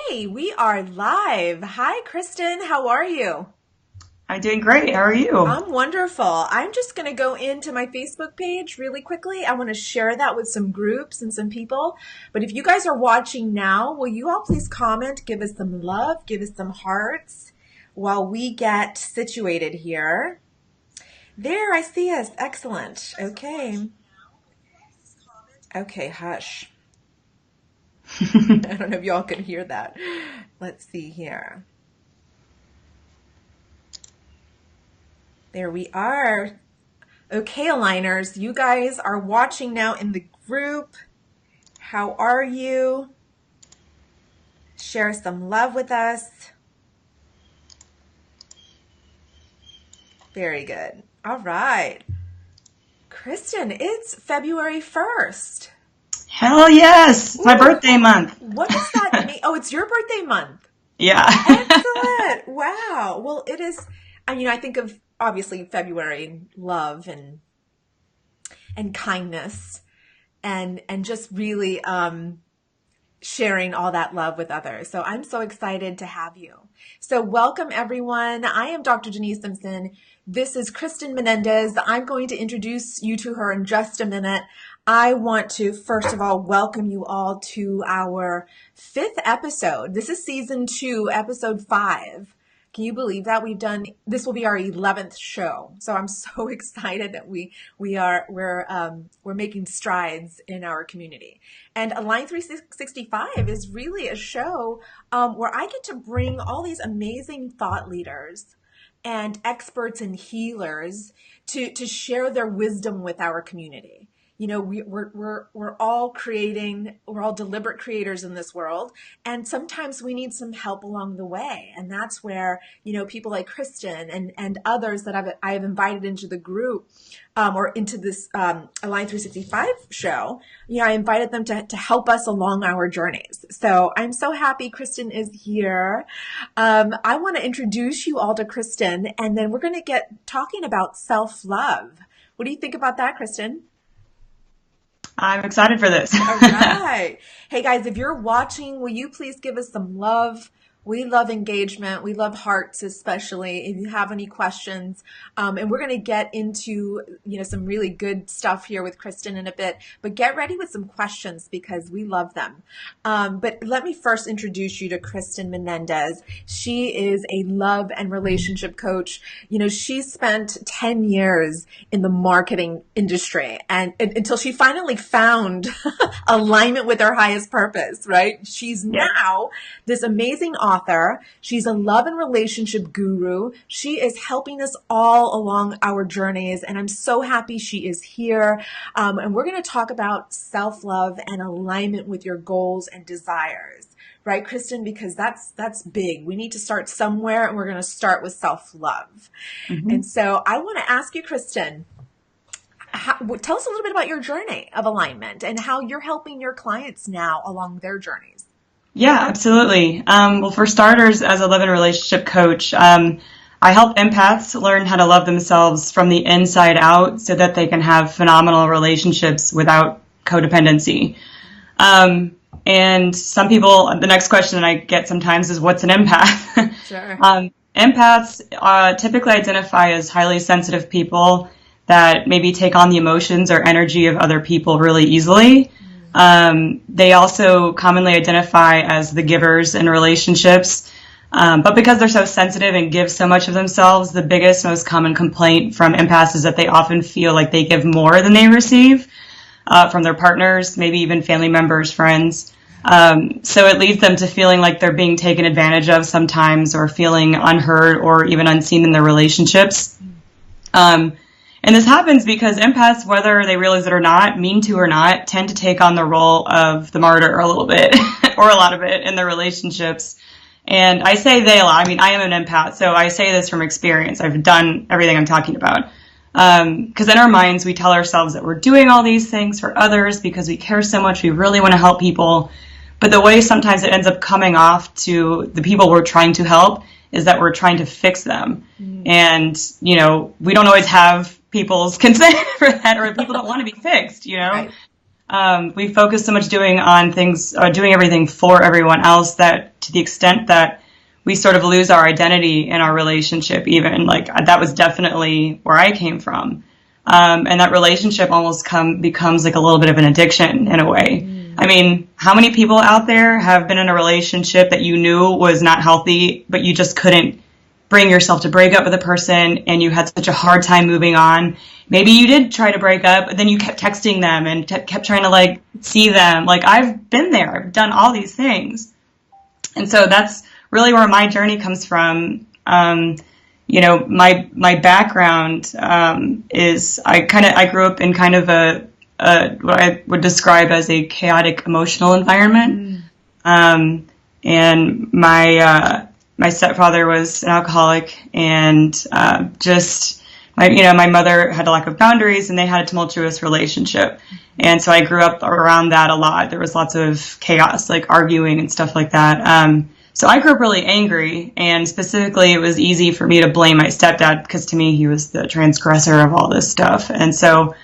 Okay, we are live. Hi, Kristen. How are you? I'm doing great. How are you? I'm wonderful. I'm just going to go into my Facebook page really quickly. I want to share that with some groups and some people. But if you guys are watching now, will you all please comment, give us some love, give us some hearts while we get situated here. There, I see us. Excellent. Okay. Okay, hush. I don't know if y'all can hear that. Let's see here. There we are. Okay, aligners, you guys are watching now in the group. How are you? Share some love with us. Very good. All right. Kristen, it's February 1st. Hell yes. It's my Ooh, birthday month. what does that mean? Oh, it's your birthday month. Yeah. Excellent. Wow. Well, it is, I think of obviously February, love and kindness and just really sharing all that love with others. So I'm so excited to have you. So welcome everyone. I am Dr. Denise Simpson. This is Christin Menendez. I'm going to introduce you to her in just a minute. I want to, first of all, welcome you all to our 5th episode. This is season 2, episode 5. Can you believe that this will be our 11th show. So I'm so excited that we're making strides in our community. And Align365 is really a show where I get to bring all these amazing thought leaders and experts and healers to share their wisdom with our community. You know, we're all deliberate creators in this world. And sometimes we need some help along the way. And that's where, people like Kristen and others that I have invited into the group or into this Align365 show, I invited them to help us along our journeys. So I'm so happy Kristen is here. I want to introduce you all to Kristen, and then we're going to get talking about self-love. What do you think about that, Kristen? I'm excited for this. All right. Hey guys, if you're watching, will you please give us some love? We love engagement. We love hearts, especially if you have any questions. And we're going to get into, some really good stuff here with Kristen in a bit, but get ready with some questions because we love them. But let me first introduce you to Christin Menendez. She is a love and relationship coach. She spent 10 years in the marketing industry and until she finally found alignment with her highest purpose, right? She's now this amazing author. She's a love and relationship guru. She is helping us all along our journeys, and I'm so happy she is here. And we're going to talk about self-love and alignment with your goals and desires. Right, Kristen? Because that's big. We need to start somewhere, and we're going to start with self-love. Mm-hmm. And so I want to ask you, Kristen, tell us a little bit about your journey of alignment and how you're helping your clients now along their journeys. Yeah, absolutely. Well, for starters, as a love and relationship coach, I help empaths learn how to love themselves from the inside out so that they can have phenomenal relationships without codependency. And some people, the next question I get sometimes is, what's an empath? Sure. Empaths typically identify as highly sensitive people that maybe take on the emotions or energy of other people really easily. They also commonly identify as the givers in relationships. But because they're so sensitive and give so much of themselves, the biggest, most common complaint from empaths is that they often feel like they give more than they receive from their partners, maybe even family members, friends. So it leads them to feeling like they're being taken advantage of sometimes, or feeling unheard or even unseen in their relationships. And this happens because empaths, whether they realize it or not, mean to or not, tend to take on the role of the martyr a little bit or a lot of it in their relationships. And I say they a lot. I mean, I am an empath, so I say this from experience. I've done everything I'm talking about. Because in our minds, we tell ourselves that we're doing all these things for others because we care so much. We really want to help people. But the way sometimes it ends up coming off to the people we're trying to help is that we're trying to fix them. And, we don't always have people's consent for that, or people don't want to be fixed, Right. We focus so much doing everything for everyone else that to the extent that we sort of lose our identity in our relationship even. Like, that was definitely where I came from. And that relationship almost becomes like a little bit of an addiction in a way. I mean, how many people out there have been in a relationship that you knew was not healthy, but you just couldn't bring yourself to break up with a person, and you had such a hard time moving on? Maybe you did try to break up, but then you kept texting them and kept trying to like see them. Like, I've been there. I've done all these things. And so that's really where my journey comes from. You know, my background is I grew up in kind of a what I would describe as a chaotic emotional environment. And my stepfather was an alcoholic, and my mother had a lack of boundaries, and they had a tumultuous relationship. And so I grew up around that a lot. There was lots of chaos, like arguing and stuff like that. So I grew up really angry, and specifically it was easy for me to blame my stepdad, because to me he was the transgressor of all this stuff. And so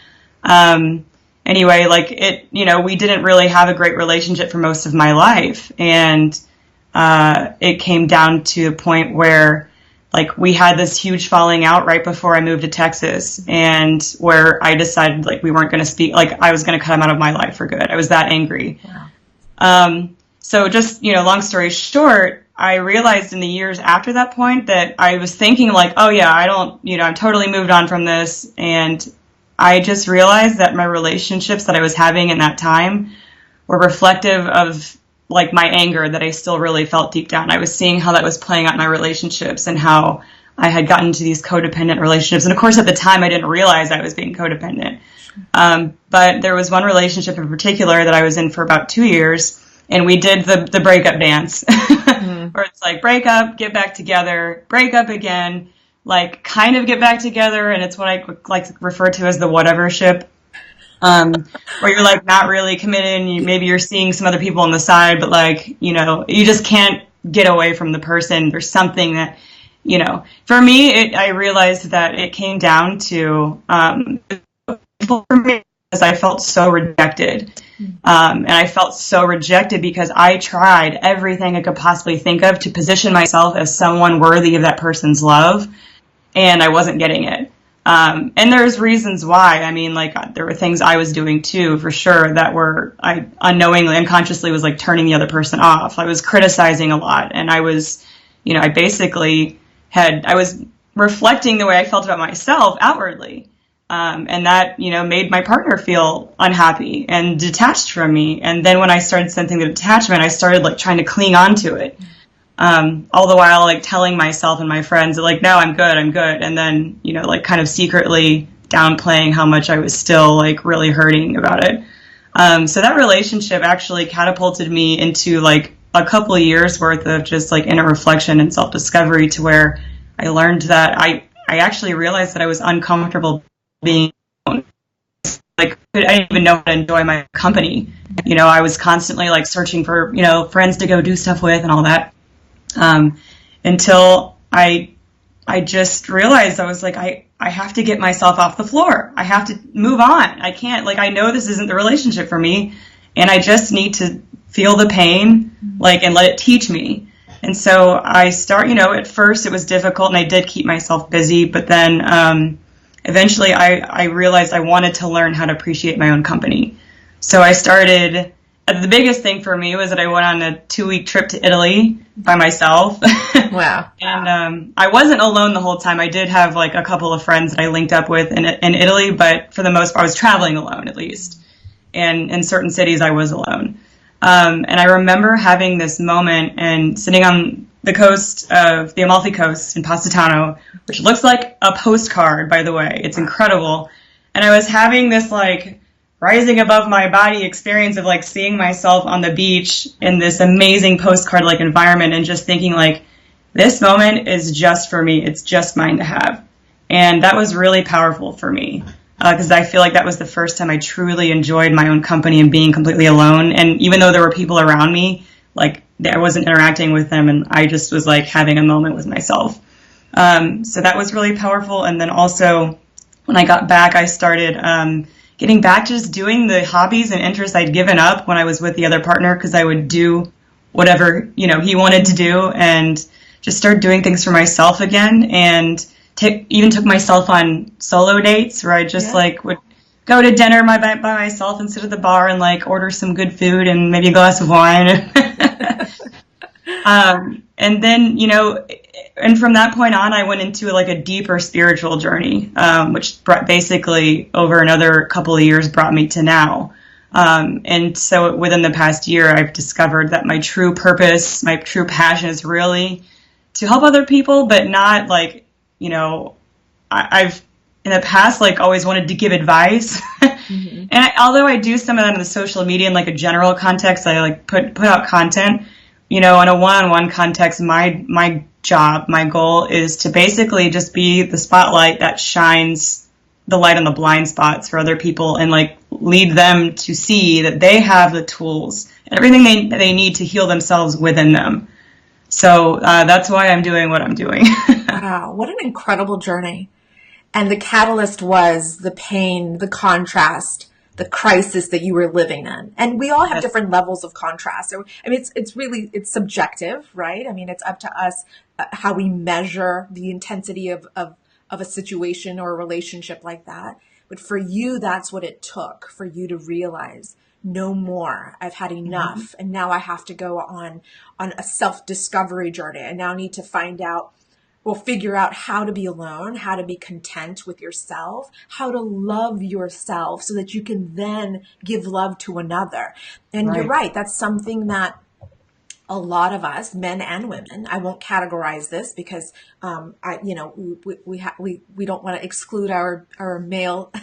anyway, like, we didn't really have a great relationship for most of my life. And it came down to a point where, like, we had this huge falling out right before I moved to Texas, and where I decided, like, we weren't going to speak, like, I was going to cut him out of my life for good. I was that angry. Wow. So just, long story short, I realized in the years after that point that I was thinking like, oh yeah, I'm totally moved on from this. And I just realized that my relationships that I was having in that time were reflective of like my anger that I still really felt deep down. I was seeing how that was playing out in my relationships, and how I had gotten into these codependent relationships. And of course, at the time, I didn't realize I was being codependent. But there was one relationship in particular that I was in for about 2 years, and we did the breakup dance, where it's like break up, get back together, break up again, like kind of get back together. And it's what I like to refer to as the whatever ship, where you're like not really committed, and maybe you're seeing some other people on the side, but like, you just can't get away from the person. There's something that, for me, I realized that it came down to, for me, because I felt so rejected. And I felt so rejected because I tried everything I could possibly think of to position myself as someone worthy of that person's love, and I wasn't getting it. And there's reasons why. I mean, like, there were things I was doing too, for sure, that I unknowingly, unconsciously was like turning the other person off. I was criticizing a lot, and I was, I basically I was reflecting the way I felt about myself outwardly. And that, made my partner feel unhappy and detached from me. And then when I started sensing the detachment, I started like trying to cling on to it. All the while like telling myself and my friends that like, no, I'm good. And then, like kind of secretly downplaying how much I was still like really hurting about it. So that relationship actually catapulted me into like a couple of years worth of just like inner reflection and self-discovery, to where I learned that I actually realized that I was uncomfortable being alone. Like, I didn't even know how to enjoy my company. I was constantly like searching for, friends to go do stuff with and all that. Until I just realized I was like, I have to get myself off the floor. I have to move on. I can't, like, I know this isn't the relationship for me, and I just need to feel the pain, like, and let it teach me. And so I at first it was difficult, and I did keep myself busy, but then, eventually I realized I wanted to learn how to appreciate my own company. So I started, the biggest thing for me was that I went on a 2-week trip to Italy by myself. Wow. And I wasn't alone the whole time. I did have like a couple of friends that I linked up with in Italy, but for the most part I was traveling alone, at least. And in certain cities I was alone. And I remember having this moment and sitting on the coast of the Amalfi Coast in Positano, which looks like a postcard, by the way. It's incredible. And I was having this like rising above my body experience of like seeing myself on the beach in this amazing postcard-like environment, and just thinking like, this moment is just for me. It's just mine to have. And that was really powerful for me, because I feel like that was the first time I truly enjoyed my own company and being completely alone. And even though there were people around me, like, I wasn't interacting with them, and I just was like having a moment with myself. So that was really powerful. And then also when I got back, I started getting back to just doing the hobbies and interests I'd given up when I was with the other partner, because I would do whatever, he wanted to do, and just start doing things for myself again. And even took myself on solo dates where I just would go to dinner by myself and sit at the bar and order some good food and maybe a glass of wine. And then, and from that point on, I went into a deeper spiritual journey, which basically over another couple of years brought me to now. And so within the past year, I've discovered that my true purpose, my true passion is really to help other people, but not I've in the past always wanted to give advice. Mm-hmm. And although I do some of that in the social media in a general context, I put out content, in a one-on-one context. My job, my goal is to basically just be the spotlight that shines the light on the blind spots for other people, and lead them to see that they have the tools and everything they need to heal themselves within them. So that's why I'm doing what I'm doing. Wow, what an incredible journey. And the catalyst was the pain, the contrast, the crisis that you were living in. And we all have different levels of contrast. So, I mean, it's subjective, right? I mean, it's up to us how we measure the intensity of a situation or a relationship like that. But for you, that's what it took for you to realize, no more. I've had enough. Mm-hmm. And now I have to go on a self-discovery journey. I now need to figure out how to be alone, how to be content with yourself, how to love yourself so that you can then give love to another. And You're right. That's something that a lot of us, men and women, I won't categorize this because, we don't want to exclude our male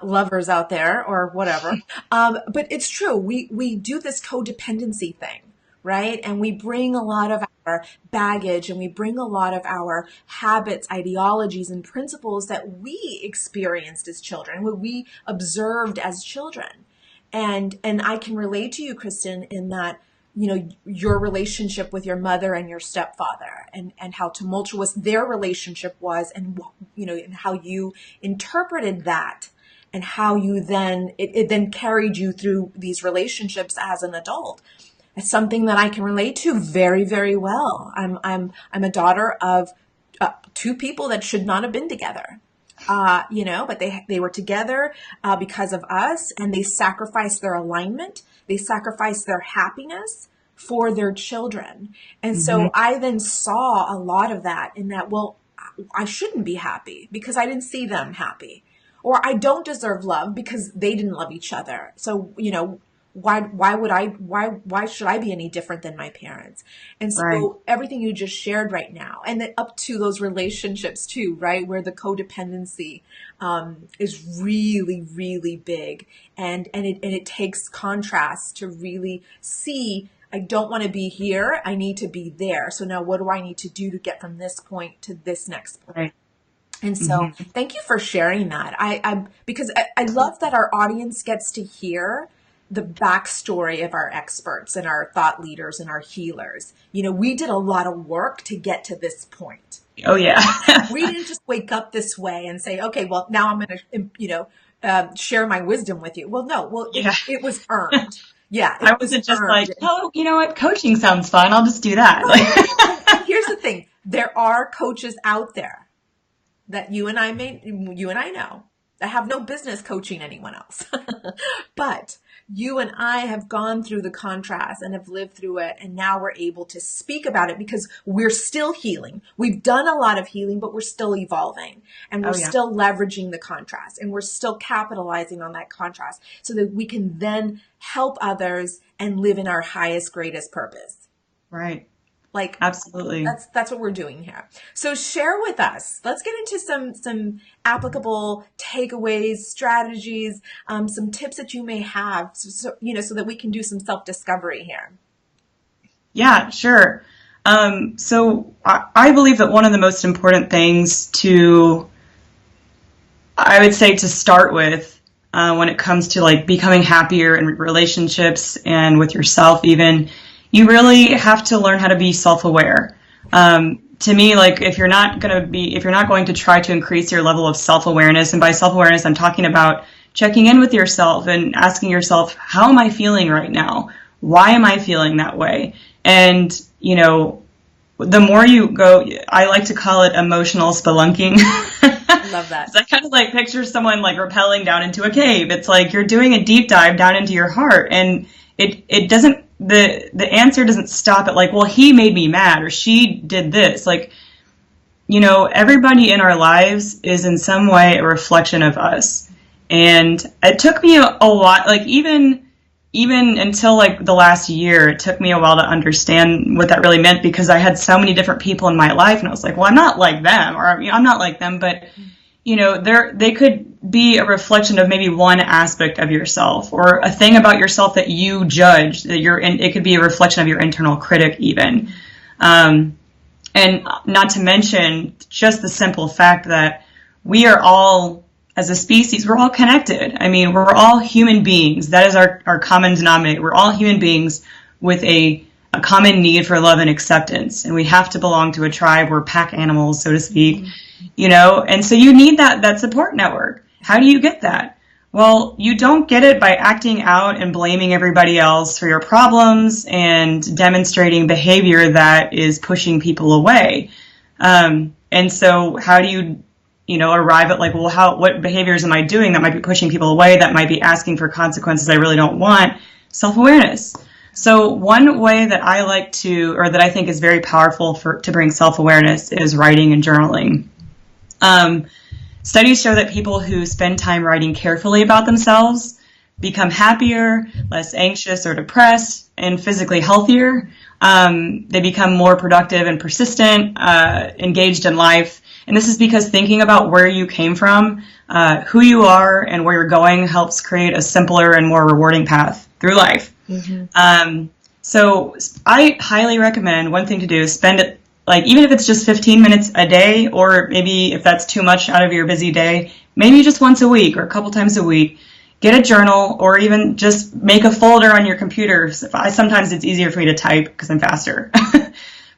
lovers out there or whatever. But it's true. We do this codependency thing. Right? And we bring a lot of our baggage and we bring a lot of our habits, ideologies, and principles that we experienced as children, what we observed as children. And I can relate to you, Christin, in that, your relationship with your mother and your stepfather and how tumultuous their relationship was and, and how you interpreted that and how you then, it then carried you through these relationships as an adult. It's something that I can relate to very, very well. I'm a daughter of two people that should not have been together, but they were together because of us, and they sacrificed their alignment. They sacrificed their happiness for their children. And mm-hmm. So I then saw a lot of that in that, well, I shouldn't be happy because I didn't see them happy, or I don't deserve love because they didn't love each other. So, why should I be any different than my parents? And so everything you just shared right now, and then up to those relationships too, right? Where the codependency, is really, really big. And it takes contrast to really see, I don't want to be here. I need to be there. So now what do I need to do to get from this point to this next point? Right. And so mm-hmm. Thank you for sharing that. Because I love that our audience gets to hear the backstory of our experts and our thought leaders and our healers. We did a lot of work to get to this point. Oh yeah. We didn't just wake up this way and say, okay, well now I'm going to, share my wisdom with you. Well, no, it was earned. Yeah. I wasn't just earned. Oh, you know what? Coaching sounds fun. I'll just do that. And here's the thing. There are coaches out there that you and I know that have no business coaching anyone else. But you and I have gone through the contrast and have lived through it. And now we're able to speak about it because we're still healing. We've done a lot of healing, but we're still evolving, and we're still leveraging the contrast, and we're still capitalizing on that contrast so that we can then help others and live in our highest, greatest purpose. Right. Absolutely. That's what we're doing here. So share with us. Let's get into some applicable takeaways, strategies, some tips that you may have, so that we can do some self-discovery here. Yeah, sure. So I believe that one of the most important things I would say to start with, when it comes to becoming happier in relationships and with yourself even, you really have to learn how to be self-aware. To me, if you're not going to try to increase your level of self-awareness, and by self-awareness, I'm talking about checking in with yourself and asking yourself, how am I feeling right now? why am I feeling that way? And, you know, the more you go, I like to call it emotional spelunking. Love that. I kind of like picture someone like rappelling down into a cave. It's like you're doing a deep dive down into your heart, and it doesn't, the answer doesn't stop at like, well, he made me mad or she did this. Like, you know, everybody in our lives is in some way a reflection of us. And it took me a lot, like even until like the last year, it took me a while to understand what that really meant, because I had so many different people in my life, and I was like, well, I'm not like them, or you know, I'm not like them, but you know, they could be a reflection of maybe one aspect of yourself, or a thing about yourself that you judge, that it could be a reflection of your internal critic even. And not to mention just the simple fact that we are all, as a species, we're all connected. I mean, we're all human beings. That is our common denominator. We're all human beings with a common need for love and acceptance. And we have to belong to a tribe. We're pack animals, so to speak, you know, and so you need that support network. How do you get that? Well, you don't get it by acting out and blaming everybody else for your problems and demonstrating behavior that is pushing people away. And so how do you know, arrive at like, well, what behaviors am I doing that might be pushing people away, that might be asking for consequences I really don't want? Self-awareness. So one way that I like to, or that I think is very powerful to bring self-awareness, is writing and journaling. Studies show that people who spend time writing carefully about themselves become happier, less anxious or depressed, and physically healthier. They become more productive and persistent, engaged in life. And this is because thinking about where you came from, who you are, and where you're going helps create a simpler and more rewarding path through life. Mm-hmm. So I highly recommend, one thing to do is spend it, like, even if it's just 15 minutes a day, or maybe if that's too much out of your busy day, maybe just once a week or a couple times a week, get a journal, or even just make a folder on your computer. Sometimes it's easier for me to type because I'm faster.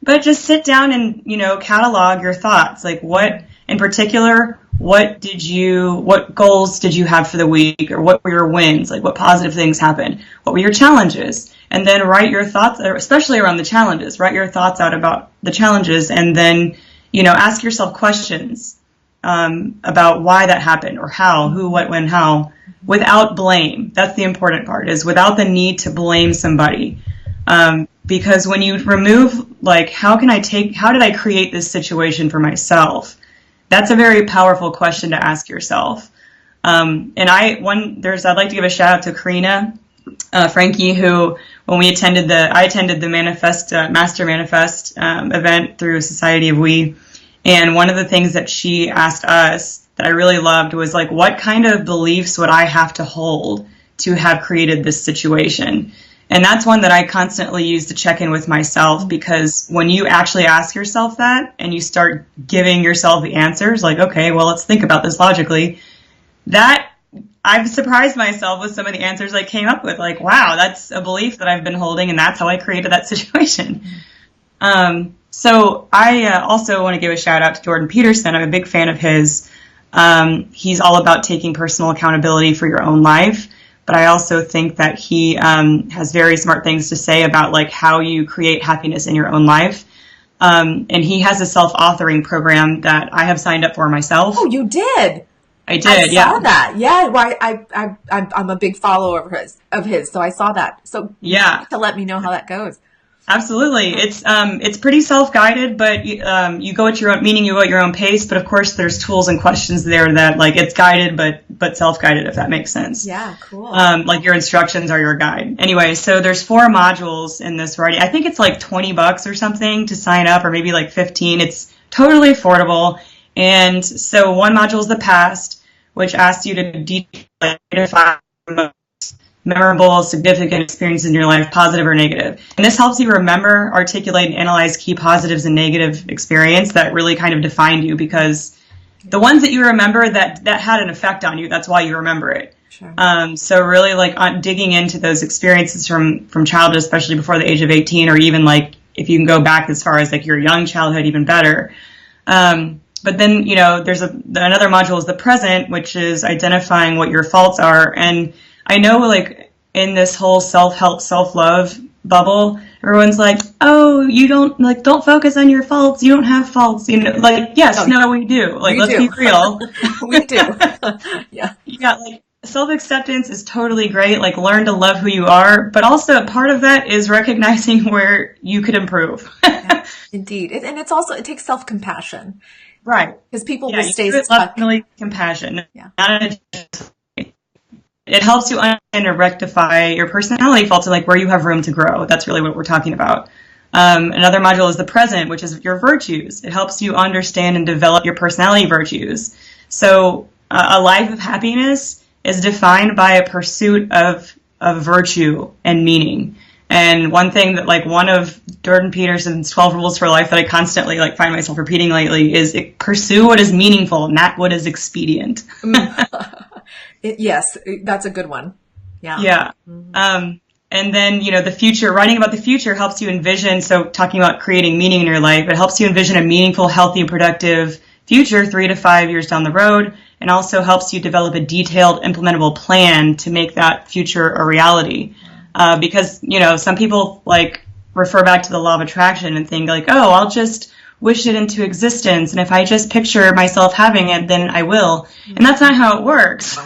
But just sit down and, you know, catalog your thoughts. Like, what, in particular, what goals did you have for the week? Or what were your wins? Like, what positive things happened? What were your challenges? And then write your thoughts, especially around the challenges. Write your thoughts out about the challenges, and then, you know, ask yourself questions about why that happened, or how, who, what, when, how, without blame. That's the important part, is without the need to blame somebody. Because when you remove, like, how did I create this situation for myself? That's a very powerful question to ask yourself. And I'd like to give a shout out to Karina Frankie, who, when I attended the Master Manifest event through Society of We, and one of the things that she asked us that I really loved was, like, what kind of beliefs would I have to hold to have created this situation? And that's one that I constantly use to check in with myself, because when you actually ask yourself that and you start giving yourself the answers, like, okay, well, let's think about this logically, that I've surprised myself with some of the answers I came up with. Like, wow, that's a belief that I've been holding, and that's how I created that situation. So I also want to give a shout out to Jordan Peterson. I'm a big fan of his. He's all about taking personal accountability for your own life. But I also think that he has very smart things to say about, like, how you create happiness in your own life. And he has a self-authoring program that I have signed up for myself. Oh, you did? I did, yeah. I saw that. Yeah, well, I'm a big follower of his, so I saw that. So yeah, to let me know how that goes. Absolutely. It's pretty self-guided, but you go at your own, meaning you go at your own pace. But of course, there's tools and questions there that, like, it's guided, but self-guided, if that makes sense. Yeah, cool. Like, your instructions are your guide. Anyway, so there's 4 modules in this writing. I think it's like $20 or something to sign up, or maybe like 15. It's totally affordable. And so one module is the past, which asks you to identify memorable, significant experiences in your life, positive or negative. And this helps you remember, articulate, and analyze key positives and negative experience that really kind of defined you, because the ones that you remember that had an effect on you, that's why you remember it. Sure. So really, like, digging into those experiences from childhood, especially before the age of 18, or even, like, if you can go back as far as, like, your young childhood, even better. But then, you know, there's another module is the present, which is identifying what your faults are. And I know, like, in this whole self-help, self-love bubble, everyone's like, oh, you don't focus on your faults. You don't have faults. Like, yes, no, we do. Like, let's be real. We do. Yeah. Yeah, like, self-acceptance is totally great. Like, learn to love who you are. But also, part of that is recognizing where you could improve. Yeah, indeed. And it's also, it takes self-compassion. Right. Because people will stay stuck. Definitely compassion. Yeah. It helps you understand and rectify your personality faults and like where you have room to grow. That's really what we're talking about. Another module is the present, which is your virtues. It helps you understand and develop your personality virtues. So a life of happiness is defined by a pursuit of virtue and meaning. And one thing that, like, one of Jordan Peterson's 12 rules for life that I constantly like find myself repeating lately is pursue what is meaningful, not what is expedient. Yes, that's a good one. Yeah. Yeah. Mm-hmm. And then, the future, writing about the future helps you envision, so talking about creating meaning in your life, it helps you envision a meaningful, healthy, and productive future 3 to 5 years down the road, and also helps you develop a detailed, implementable plan to make that future a reality. Because, some people like refer back to the law of attraction and think like, oh, I'll just wish it into existence. And if I just picture myself having it, then I will. And that's not how it works.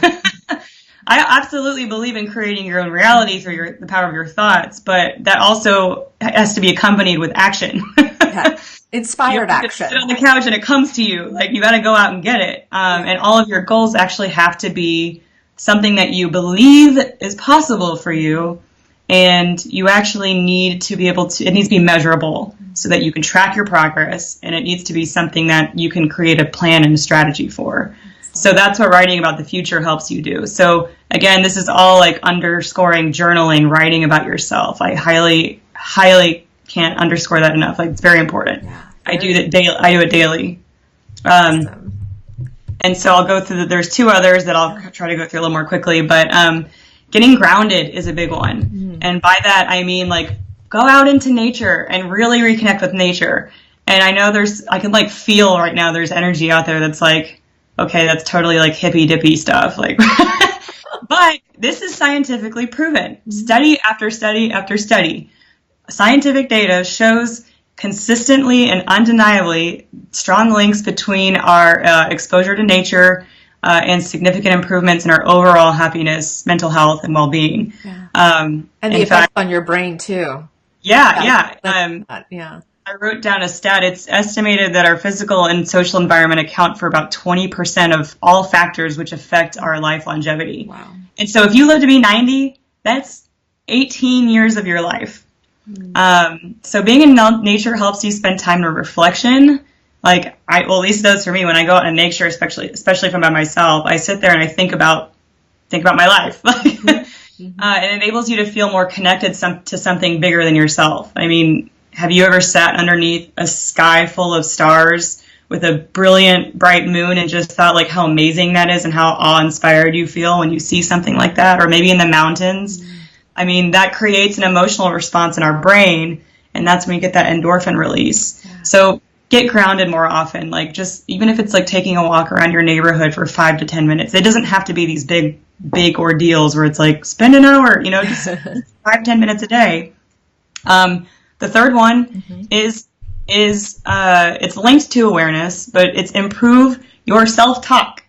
I absolutely believe in creating your own reality through the power of your thoughts, but that also has to be accompanied with action. Yeah. Inspired action. Sit on the couch and it comes to you. Like, you got to go out and get it. And all of your goals actually have to be something that you believe is possible for you. And you actually need to be able to, it needs to be measurable so that you can track your progress, and it needs to be something that you can create a plan and a strategy for. So that's what writing about the future helps you do. So again, this is all like underscoring journaling, writing about yourself. I highly, highly can't underscore that enough. Like, it's very important. Yeah, I do it daily. Awesome. And so I'll go through there's 2 others that I'll try to go through a little more quickly, but getting grounded is a big one. Mm-hmm. And by that, I mean, like, go out into nature and really reconnect with nature. And I know I can like feel right now there's energy out there that's like, okay, that's totally like hippy dippy stuff. Like, but this is scientifically proven. Study after study after study. Scientific data shows consistently and undeniably strong links between our exposure to nature and significant improvements in our overall happiness, mental health, and well-being. Yeah. And the effect on your brain too. Yeah. Yeah. I wrote down a stat. It's estimated that our physical and social environment account for about 20% of all factors which affect our life longevity. Wow. And so if you live to be 90, that's 18 years of your life. So being in nature helps you spend time in reflection. Like, at least it does for me when I go out in nature, especially if I'm by myself. I sit there and I think about my life. It enables you to feel more connected to something bigger than yourself. I mean, have you ever sat underneath a sky full of stars with a brilliant, bright moon and just thought like how amazing that is and how awe-inspired you feel when you see something like that? Or maybe in the mountains. I mean, that creates an emotional response in our brain, and that's when you get that endorphin release. Yeah. So get grounded more often. Like, just even if it's like taking a walk around your neighborhood for 5 to 10 minutes, it doesn't have to be these big ordeals where it's like spend an hour, just 5-10 minutes a day. The third one is it's linked to awareness, but it's improve your self-talk.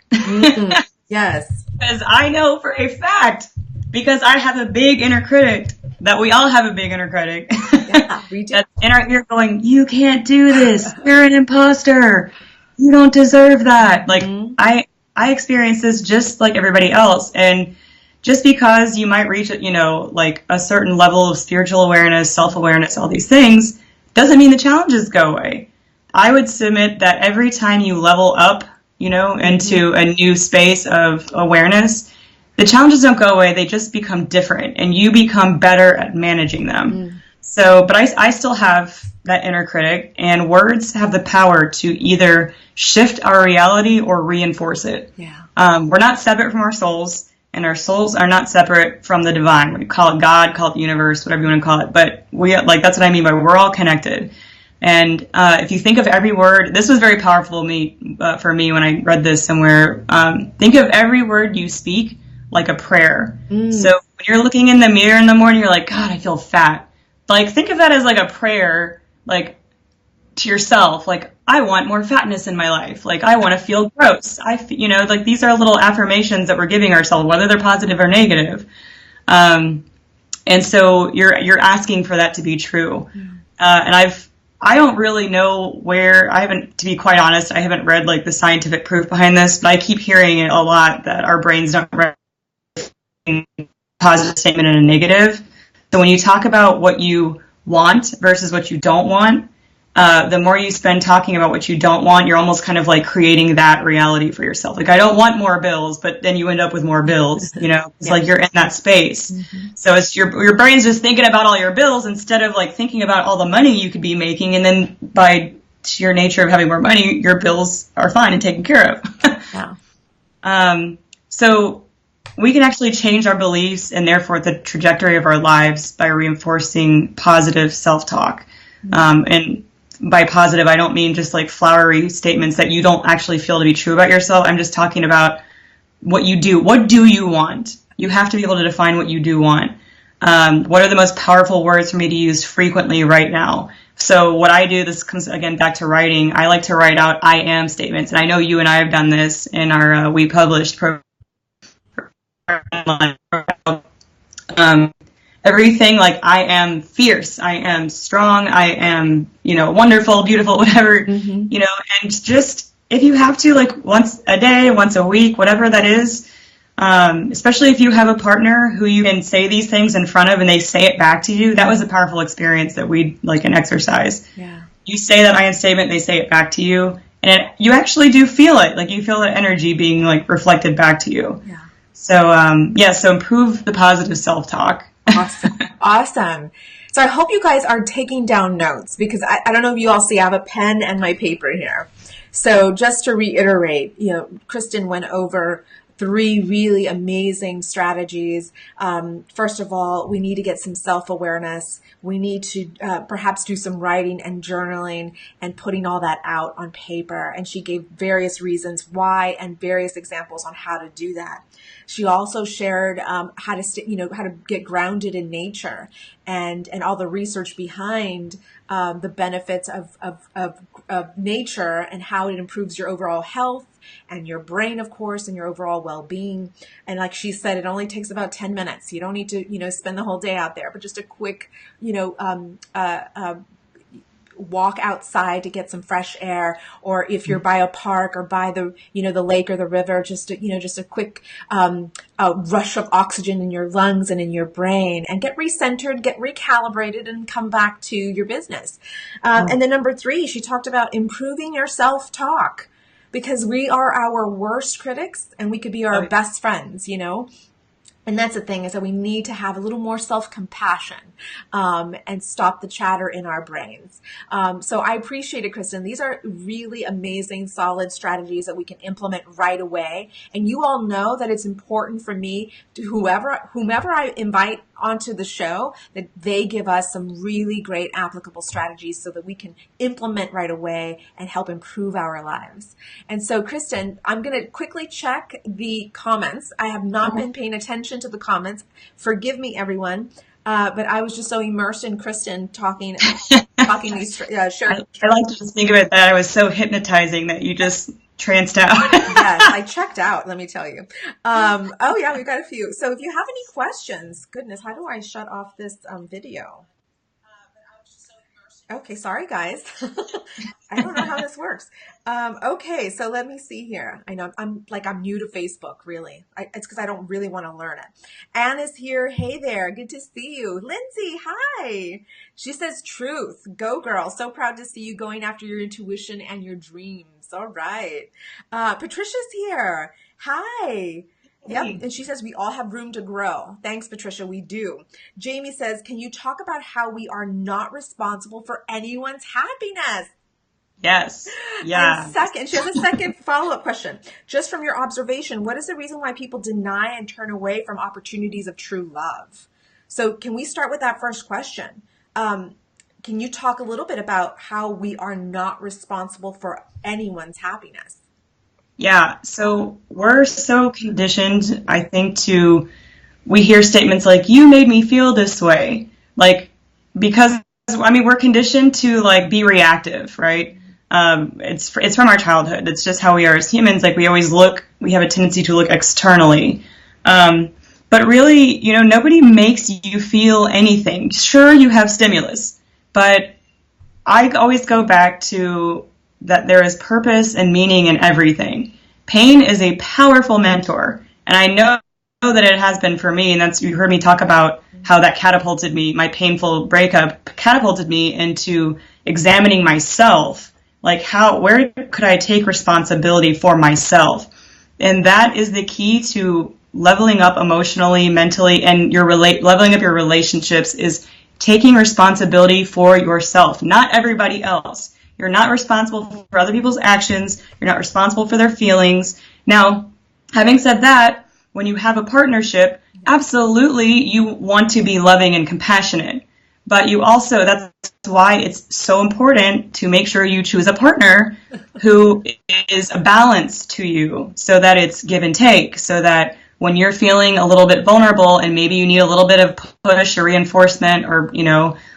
Yes. Because I know for a fact, because I have a big inner critic, that we all have a big inner critic. Yeah, we do. That's in our ear going, you can't do this. You're an imposter. You don't deserve that. Like, I experience this just like everybody else. And just because you might reach, like a certain level of spiritual awareness, self-awareness, all these things, doesn't mean the challenges go away. I would submit that every time you level up, into a new space of awareness, the challenges don't go away. They just become different, and you become better at managing them. So, but I still have that inner critic, and words have the power to either shift our reality or reinforce it. Yeah. We're not separate from our souls. And our souls are not separate from the divine. We call it God, call it the universe, whatever you want to call it. But that's what I mean by we're all connected. And if you think of every word, this was very powerful for me when I read this somewhere. Think of every word you speak like a prayer. So When you're looking in the mirror in the morning, you're like, God, I feel fat. Like, think of that as like a prayer, like to yourself, like, I want more fatness in my life. Like, I want to feel gross. Like these are little affirmations that we're giving ourselves, whether they're positive or negative. Um, and so you're asking for that to be true. And I don't really know where, I haven't, to be quite honest, I haven't read like the scientific proof behind this, but I keep hearing it a lot that our brains don't recognize a positive statement and a negative. So when you talk about what you want versus what you don't want, the more you spend talking about what you don't want, you're almost kind of like creating that reality for yourself. Like, I don't want more bills, but then you end up with more bills, It's yeah. Like you're in that space. Mm-hmm. So it's your brain's just thinking about all your bills instead of like thinking about all the money you could be making. And then by sheer nature of having more money, your bills are fine and taken care of. Yeah. So we can actually change our beliefs and therefore the trajectory of our lives by reinforcing positive self-talk. Mm-hmm. And by positive, I don't mean just like flowery statements that you don't actually feel to be true about yourself. I'm just talking about what you do. What do you want? You have to be able to define what you do want. What are the most powerful words for me to use frequently right now? So what I do, this comes again back to writing. I like to write out I am statements. And I know you and I have done this in our We Published program. Everything like I am fierce, I am strong, I am, wonderful, beautiful, whatever, and just if you have to, like once a day, once a week, whatever that is, especially if you have a partner who you can say these things in front of and they say it back to you. That was a powerful experience that we like an exercise. Yeah. You say that I am statement, they say it back to you, and you actually do feel it. Like you feel that energy being like reflected back to you. Yeah. So, so improve the positive self-talk. Awesome. So I hope you guys are taking down notes because I don't know if you all see, I have a pen and my paper here. So just to reiterate, Christin went over 3 really amazing strategies. First of all, we need to get some self-awareness. We need to perhaps do some writing and journaling and putting all that out on paper. And she gave various reasons why and various examples on how to do that. She also shared how to get grounded in nature and all the research behind the benefits of nature and how it improves your overall health and your brain, of course, and your overall well-being. And like she said, it only takes about 10 minutes. You don't need to, spend the whole day out there, but just a quick, walk outside to get some fresh air, or if you're by a park or by the the lake or the river, just a quick rush of oxygen in your lungs and in your brain, and get recentered, get recalibrated, and come back to your business. And then number 3, she talked about improving your self-talk, because we are our worst critics and we could be our best friends, And that's the thing, is that we need to have a little more self-compassion and stop the chatter in our brains. So I appreciate it, Christin. These are really amazing, solid strategies that we can implement right away. And you all know that it's important for me to whomever I invite onto the show, that they give us some really great applicable strategies so that we can implement right away and help improve our lives. And so, Christin, I'm going to quickly check the comments. I have not been paying attention to the comments. Forgive me, everyone. But I was just so immersed in Christin talking these sharing. I like to just think of it that I was so hypnotizing that you just tranced out. Yes, I checked out, let me tell you. Oh yeah, we've got a few. So if you have any questions, goodness, how do I shut off this video? Okay, sorry guys. I don't know how this works. Okay, so let me see here. I know I'm new to Facebook, really. It's because I don't really want to learn it. Anne is here. Hey there, good to see you. Lindsay, hi. She says, truth. Go girl. So proud to see you going after your intuition and your dreams. All right. Patricia's here. Hi. Yep. And she says, we all have room to grow. Thanks, Patricia. We do. Jamie says, can you talk about how we are not responsible for anyone's happiness? Yes. Yeah. And she has a second follow-up question. Just from your observation, what is the reason why people deny and turn away from opportunities of true love? So can we start with that first question? Can you talk a little bit about how we are not responsible for anyone's happiness? Yeah, so we're so conditioned, I think, to we hear statements like, you made me feel this way. Like, because, I mean, we're conditioned to like be reactive, right? It's from our childhood. It's just how we are as humans. Like, we have a tendency to look externally. But really, nobody makes you feel anything. Sure, you have stimulus, but I always go back to that there is purpose and meaning in everything. Pain is a powerful mentor, and I know that it has been for me, and you heard me talk about how that catapulted me, my painful breakup catapulted me into examining myself, like where could I take responsibility for myself? And that is the key to leveling up emotionally, mentally, and leveling up your relationships is taking responsibility for yourself, not everybody else. You're not responsible for other people's actions. You're not responsible for their feelings. Now, having said that, when you have a partnership, absolutely you want to be loving and compassionate. But that's why it's so important to make sure you choose a partner who is a balance to you, so that it's give and take, so that when you're feeling a little bit vulnerable and maybe you need a little bit of push or reinforcement or,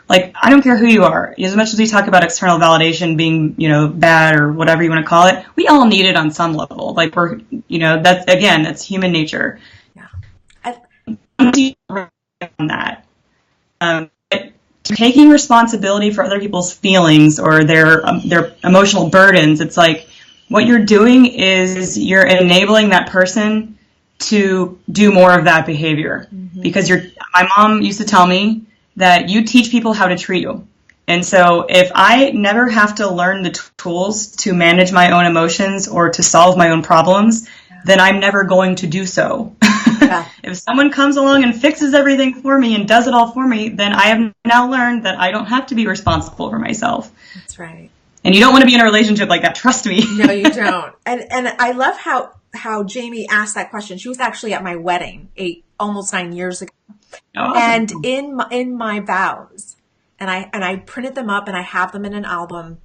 like, I don't care who you are. As much as we talk about external validation being, bad or whatever you want to call it, we all need it on some level. Like, that's human nature. Yeah. On that. Taking responsibility for other people's feelings or their emotional burdens, it's like what you're doing is you're enabling that person to do more of that behavior. Mm-hmm. Because my mom used to tell me that you teach people how to treat you. And so if I never have to learn the tools to manage my own emotions or to solve my own problems, then I'm never going to do so. Yeah. If someone comes along and fixes everything for me and does it all for me, then I have now learned that I don't have to be responsible for myself. That's right. And you don't want to be in a relationship like that. Trust me. No, you don't. And I love how Jamie asked that question. She was actually at my wedding almost 9 years ago. Oh, awesome. And in my vows, and I printed them up and I have them in an album.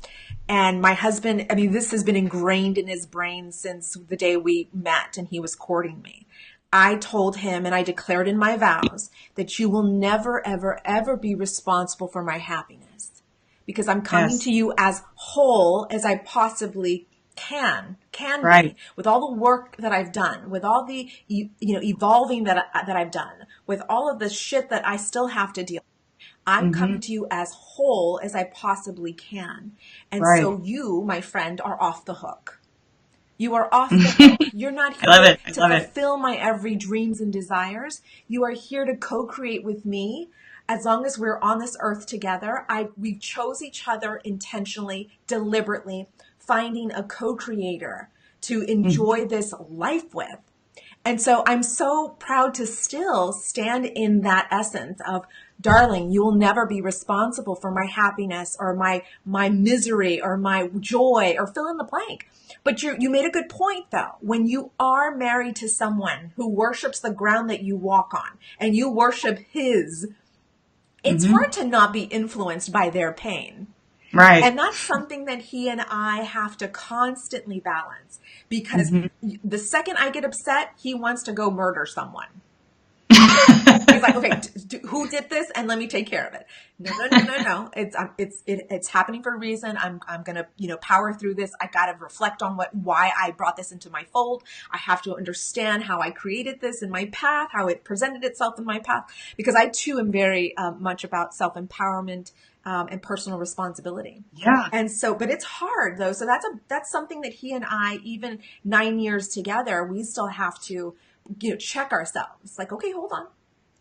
And my husband, I mean, this has been ingrained in his brain since the day we met and he was courting me. I told him and I declared in my vows that you will never, ever, ever be responsible for my happiness, because I'm coming to you as whole as I possibly can be, with all the work that I've done, with all the evolving that I've done, with all of the shit that I still have to deal with. I'm coming to you as whole as I possibly can. And so you, my friend, are off the hook. You are off the hook. You're not here to fulfill my every dreams and desires. You are here to co-create with me. As long as we're on this earth together, we chose each other intentionally, deliberately, finding a co-creator to enjoy this life with. And so I'm so proud to still stand in that essence of, darling, you will never be responsible for my happiness or my misery or my joy or fill in the blank. But you made a good point, though. When you are married to someone who worships the ground that you walk on and you worship his, it's hard to not be influenced by their pain. Right. And that's something that he and I have to constantly balance, because the second I get upset, he wants to go murder someone. He's like, okay, who did this? And let me take care of it. No. It's happening for a reason. I'm gonna, power through this. I gotta reflect on why I brought this into my fold. I have to understand how I created this in my path, how it presented itself in my path, because I too am very much about self-empowerment and personal responsibility. Yeah. And so, but it's hard though. So that's something that he and I, even 9 years together, we still have to check ourselves. Like, okay, hold on.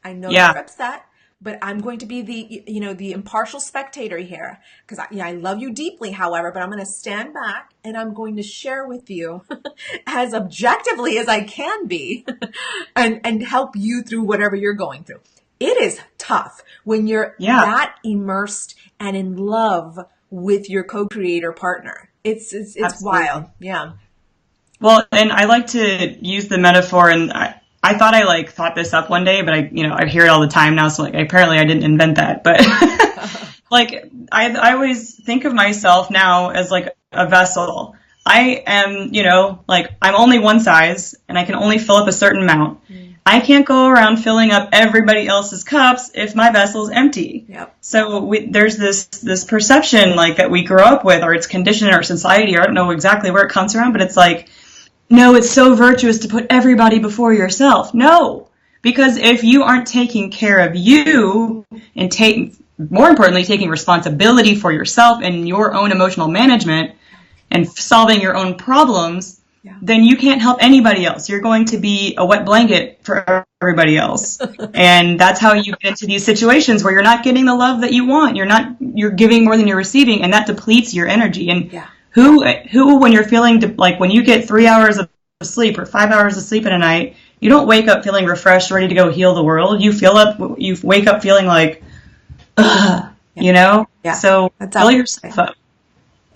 I know you're upset, but I'm going to be the impartial spectator here, because I love you deeply, however, but I'm going to stand back and I'm going to share with you as objectively as I can be and help you through whatever you're going through. It is tough when you're that immersed and in love with your co-creator partner. It's wild. Yeah. Well, and I like to use the metaphor, and I thought I thought this up one day, but I hear it all the time now. So apparently I didn't invent that, but I always think of myself now as a vessel. I am, I'm only one size and I can only fill up a certain amount. I can't go around filling up everybody else's cups if my vessel's empty. Yep. So there's this perception like that we grow up with, or it's conditioned in our society, or I don't know exactly where it comes from, but it's like, no, it's so virtuous to put everybody before yourself. No, because if you aren't taking care of you and more importantly, taking responsibility for yourself and your own emotional management and solving your own problems, then you can't help anybody else. You're going to be a wet blanket for everybody else. And that's how you get into these situations where you're not getting the love that you want. You're giving more than you're receiving, and that depletes your energy. And who, when you're feeling like when you get 3 hours of sleep or 5 hours of sleep in a night, you don't wake up feeling refreshed, ready to go heal the world. You wake up feeling like, you know? Yeah. So fill yourself up.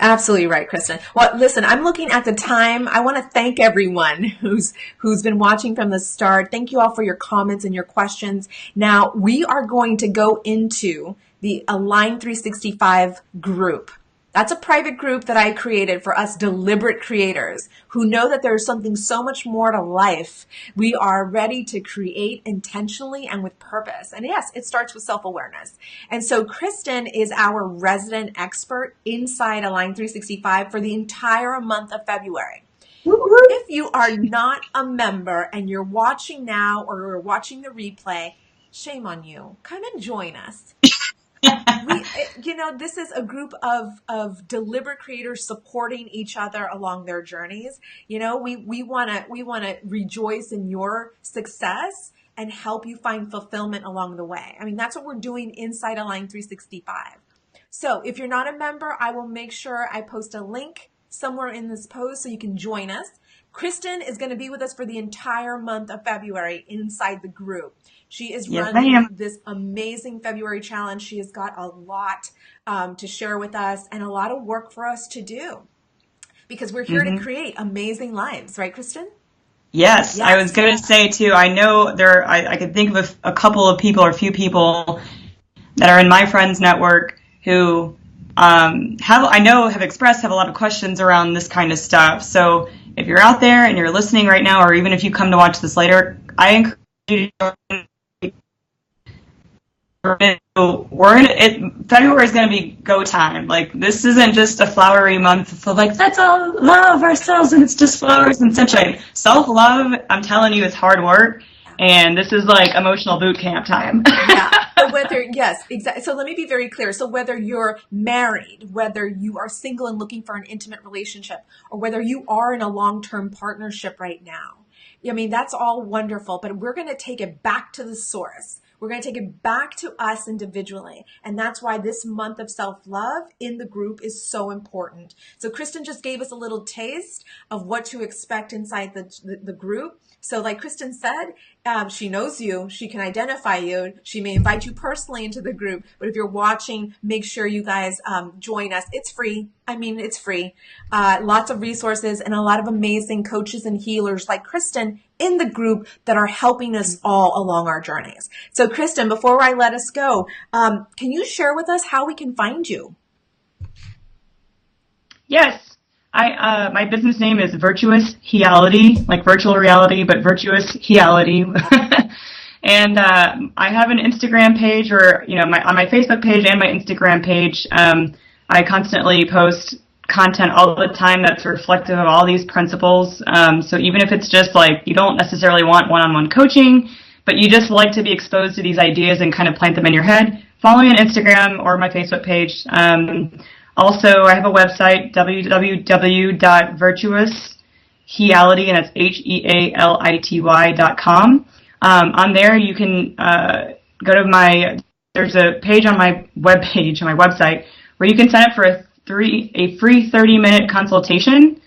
Absolutely right, Christin. Well, listen, I'm looking at the time. I want to thank everyone who's been watching from the start. Thank you all for your comments and your questions. Now, we are going to go into the Align365 group. That's a private group that I created for us deliberate creators who know that there's something so much more to life. We are ready to create intentionally and with purpose. And yes, it starts with self-awareness. And so Christin is our resident expert inside Align365 for the entire month of February. If you are not a member and you're watching now or you're watching the replay, shame on you. Come and join us. This is a group of deliberate creators supporting each other along their journeys. We want to rejoice in your success and help you find fulfillment along the way. I mean, that's what we're doing inside Align365. So if you're not a member, I will make sure I post a link somewhere in this post so you can join us. Christin is going to be with us for the entire month of February inside the group. She is running this amazing February challenge. She has got a lot to share with us and a lot of work for us to do because we're here to create amazing lives. Right, Christin? Yes. I was going to say, too, I know I could think of a couple of people or a few people that are in my friends network who have expressed have a lot of questions around this kind of stuff. So if you're out there and you're listening right now, or even if you come to watch this later, I encourage you to join. February is going to be go time. Like, this isn't just a flowery month of like, let's all love ourselves and it's just flowers and sunshine. Self-love, I'm telling you, it's hard work. And this is like emotional boot camp time. Yes, exactly. So let me be very clear. So whether you're married, whether you are single and looking for an intimate relationship, or whether you are in a long-term partnership right now, I mean, that's all wonderful, but we're going to take it back to the source. We're going to take it back to us individually. And that's why this month of self-love in the group is so important. So Christin just gave us a little taste of what to expect inside the group. So like Christin said, she knows you, she can identify you, she may invite you personally into the group, but if you're watching, make sure you guys join us. It's free. I mean, it's free. Lots of resources and a lot of amazing coaches and healers like Christin in the group that are helping us all along our journeys. So Christin, before I let us go, can you share with us how we can find you? Yes. My business name is Virtuous Heality, like virtual reality, but Virtuous Heality. And I have an Instagram page, or on my Facebook page and my Instagram page, I constantly post content all the time that's reflective of all these principles. So even if it's just like you don't necessarily want one-on-one coaching, but you just like to be exposed to these ideas and kind of plant them in your head, follow me on Instagram or my Facebook page. Also, I have a website, www.virtuousheality, and it's HEALITY.com. On there, you can go to there's a page on my webpage, on my website, where you can sign up for a free 30-minute consultation,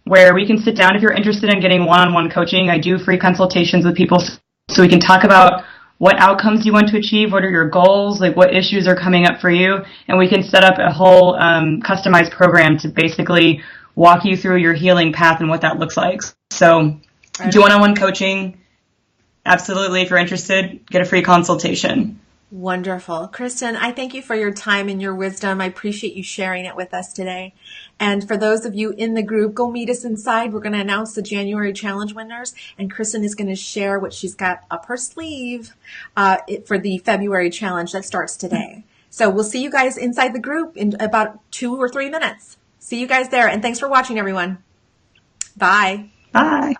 where we can sit down if you're interested in getting one-on-one coaching. I do free consultations with people so we can talk about what outcomes you want to achieve, what are your goals, like what issues are coming up for you, and we can set up a whole customized program to basically walk you through your healing path and what that looks like. So do one-on-one coaching, absolutely, if you're interested, get a free consultation. Wonderful. Christin, I thank you for your time and your wisdom. I appreciate you sharing it with us today. And for those of you in the group, go meet us inside. We're going to announce the January challenge winners, and Christin is going to share what she's got up her sleeve for the February challenge that starts today. So we'll see you guys inside the group in about 2 or 3 minutes. See you guys there, and thanks for watching, everyone. Bye. Bye.